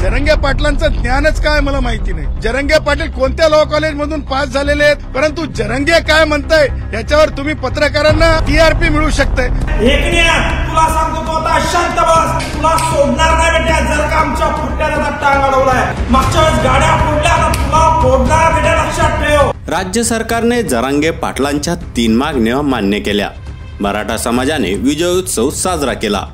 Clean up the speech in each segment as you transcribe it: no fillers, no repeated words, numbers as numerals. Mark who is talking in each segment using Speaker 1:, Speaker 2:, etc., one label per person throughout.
Speaker 1: जरंगे पाटलांचं ज्ञानच काय मला माहिती नाही। जरंगे पाटील कोणत्या लॉ कॉलेज मधून पास झालेले आहेत, परंतु जरंगे काय म्हणताय याच्यावर तुम्ही पत्रकारांना टीआरपी मिळू शकते।
Speaker 2: तुला सांगतो तो आता शांत बस, तुला सोडणार नाही बेटा। जर का आमच्या फुट्याला टांग अडवलाय, मागच्या वेळेस गाड्या फोडल्या, आता तुला फोडणार बेटा, लक्षात ठेव।
Speaker 3: राज्य सरकारने जरांगे पाटलांच्या 3 मागण्या मान्य केल्या। मराठा समाजाने विजय उत्सव साजरा केला,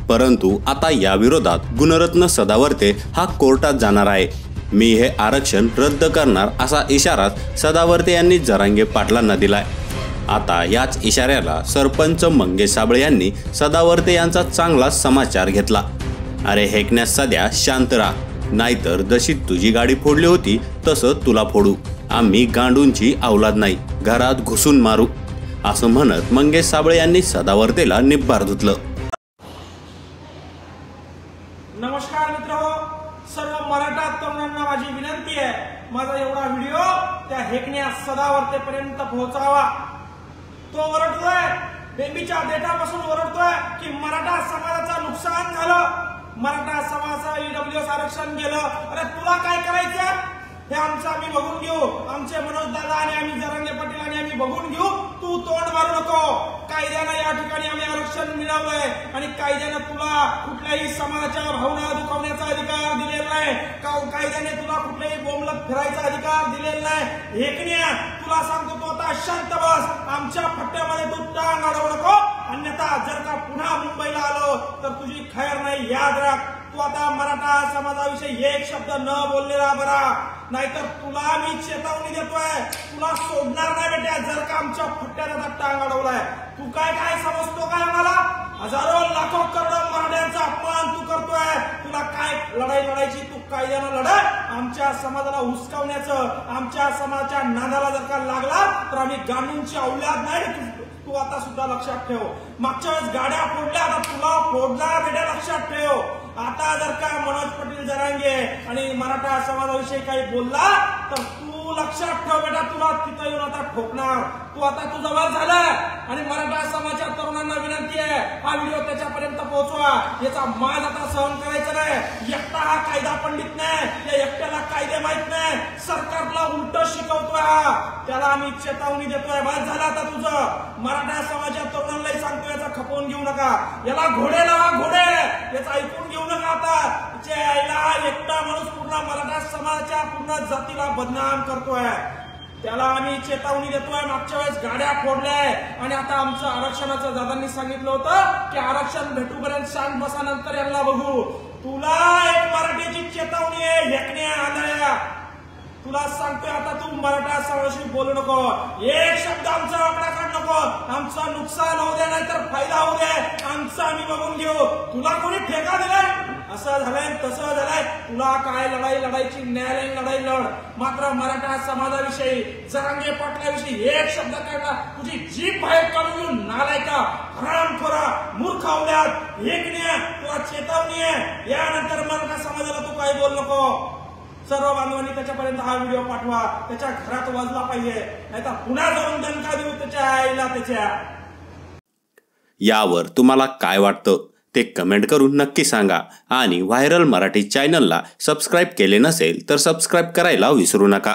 Speaker 3: परंतु आता या विरोधात गुणरत्न सदावर्ते हा कोर्टात जाणार आहे। मी हे आरक्षण रद्द करणार असा इशारा सदावर्ते यांनी जरांगे पाटलांना दिलाय। आता याच इशाऱ्याला सरपंच मंगेश साबळे यांनी सदावर्ते यांचा चांगला समाचार घेतला। अरे हेकण्यास सध्या शांत राहा, नाहीतर जशी तुझी गाडी फोडली होती तसं तुला फोडू। आम्ही गांडूंची औलाद नाही, घरात घुसून मारू, असं म्हणत मंगेश साबळे यांनी सदावर्तेला निब्बार धुतलं।
Speaker 2: नमस्कार मित्रांनो, सर्व मराठा तरुणांना माझी विनंती आहे, माझा एवढा व्हिडिओ त्या हेकण्या सदावर्ते पर्यंत पोहोचावा। तो ओरडतोय, बेंबीच्या देठापासून ओरडतोय की मराठा समाजाचं नुकसान झालं, मराठा समाजाचं ईडब्ल्यूएस आरक्षण गेलं। अरे तुला काय करायचं हे आमचं आम्ही बघून घेऊ, आमचे मनोज दादा आणि आम्ही जरांगे पाटील आणि आम्ही बघून घेऊ। तू तोंड मारू नको। कायद्यानं या ठिकाणी आम्ही आरक्षण मिळवलंय आणि कायद्यानं तुला कुठल्याही समाजाच्या भावना दुखावण्याचा अधिकार दिलेला नाही, कायद्याने तुला कुठल्याही बोंबलत फिरायचा अधिकार दिलेला नाही। हेकण्या तुला सांगतो तो आता शांत बस, आमच्या फट्ट्यामध्ये तू टांग अडवू नको, अन्यथा जर का पुन्हा मुंबईला आलो तर तुझी खैर नाही, याद राख। तू आता मराठा समाजाविषयी एक शब्द न बोललेला बरा, नाहीतर तुला मी चेतावणी देतोय, तुला सोडणार नाही बेटा। जर का आमच्या फट्ट्याला टांग अडवलाय, तू काय काय समजतो काय आम्हाला? हजारो लाखो करोडो मराठ्यांचा अपमान तू करतोय। तुला काय लढाई लढायची, तू कायद्यानं लढ। आमच्या समाजाला हुसकावण्याचं, आमच्या समाजाच्या नादाला जर का लागला तर आम्ही गांडूंची औलाद नाही। तू आता सुद्धा लक्षात ठेव, मागच्या वेळेस गाड्या फोडल्या, आता तुला फोडणार बेटा, लक्षात ठेव। आता जर का मनोज पाटील जरांगे आणि मराठा समाजाविषयी काही बोलला तर तू लक्षात ठेव बेटा, तुला तिथं येऊन आता ठोकणार। तू आता तू जवळ झालाय आणि मराठा समाजाच्या तरुणांना विनंती आहे, हा व्हिडिओ त्याच्यापर्यंत पोहोचवा। याचा मान आता सहन करायचा नाही। एकटा हा कायदा पंडित नाही, या एकट्याला कायदे माहित नाही, सरकारला उलट शिकवतोय हा, त्याला आम्ही चेतावणी देतोय। बस झाला आता तुझं। मराठा समाजाच्या तरुणांनाही सांगतोय, याचा खपवून घेऊ नका, याला घोडे लावा, घोडे, याचा ऐकून घेऊ नका। आता एकटा माणूस पूर्ण मराठा समाजाच्या पूर्ण जातीला बदनाम करतोय, त्याला आम्ही चेतावणी देतोय। मागच्या वेळेस गाड्या फोडल्याय आणि आता आमचं आरक्षणाचं दादांनी सांगितलं होतं की आरक्षण भेटूपर्यंत शांत बसा, नंतर यांना बघू। तुला एक मराठीची चेतावणी आहे, हेकण्या आंधळ्या, तुला सांगतोय आता तू मराठा समाजाशी बोलू नको, एक शब्द आमचा वाकडा काढ नको। आमचं नुकसान होऊ दे नाहीतर फायदा होऊ दे, आमचं आम्ही बघून घेऊ। तुला कोणी ठेका दिलाय? असं झालंय तसं झालंय, तुला काय लढाई लढायची न्यायालयीन लढाई लढ, मात्र मराठा समाजाविषयी जरांगे पाटलाविषयी एक शब्द काढला, तुझी जीभ बाहेर काढून घेऊन नालायका, हरामखोरा, मूर्ख आवल्यात, हेकण्या, तुला चेतावणी आहे। यानंतर मराठा समाजाला तू काही बोल नको। सर्व बांधवांनी त्याच्यापर्यंत हा व्हिडिओ पाठवा, त्याच्या घरात वाजला पाहिजे, नाहीतर पुन्हा जाऊन दणका देऊ त्याच्या आईला त्याच्या।
Speaker 3: यावर तुम्हाला काय वाटतं ते कमेंट करून नक्की सांगा आणि व्हायरल मराठी चॅनलला सबस्क्राईब केले नसेल तर सबस्क्राईब करायला विसरू नका।